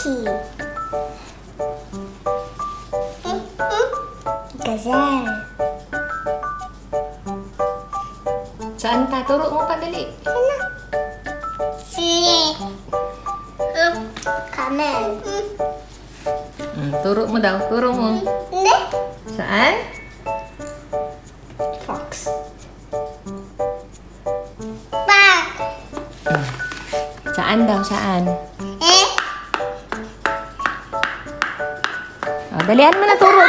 monkey. Gazelle. Saan ta? Turo mo pa, dali. Sana. Camel. Turo mo daw. Turo mo. Hindi. Saan? Fox. Bag. Saan daw? Saan? Oh, dalihan mo na, turo mo.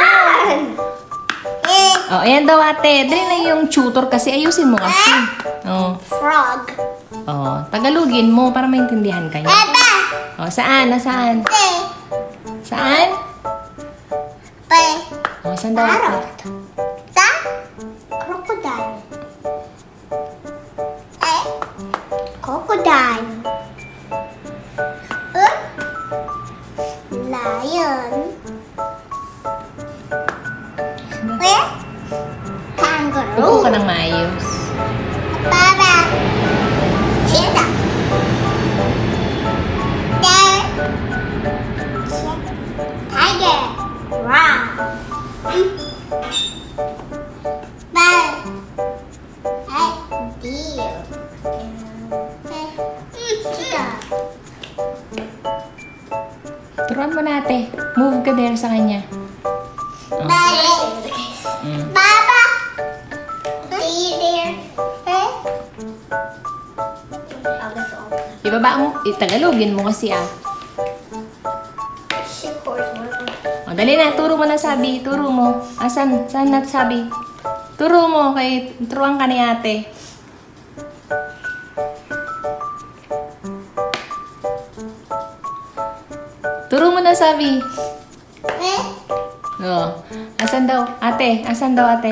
Oh, ayan daw ate. Dali na yung tutor kasi. Ayusin mo kasi. Oh. Frog. Oh, Tagalogin mo para maintindihan kayo. Eba. Oh, saan? Nasaan? Saan? Oh, saan daw ate? Sa? Crocodile. Crocodile. Lion. Kangaroo. Upo ka ng maayos. Baba. Cheetah. Bear. Tiger. Ram. Bear. Deer. Cheetah. Turuan mo na ate. Move ka there sa kanya. Oh. Baba. See there. Ibaba mo. Tagalogin mo kasi ah. Oh, dali na. Turo mo na sabi. Turo mo. Asan? Saan na sabi? Turo mo. Turuan ka ni ate. Turo mo na sabi. Oh. Asan daw? Ate. Asan daw ate?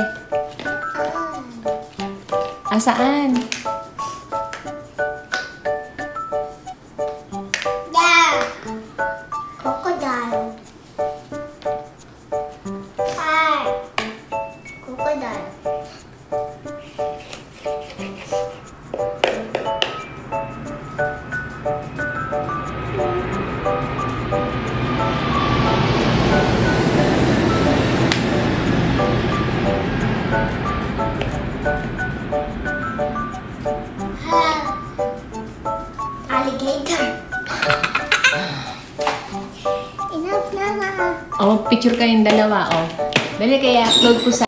Asaan? Yeah. Crocodile. Hi. Crocodile. Alligator. Enough na. Oh, picture kayong dalawa, oh. Dali kaya upload ko sa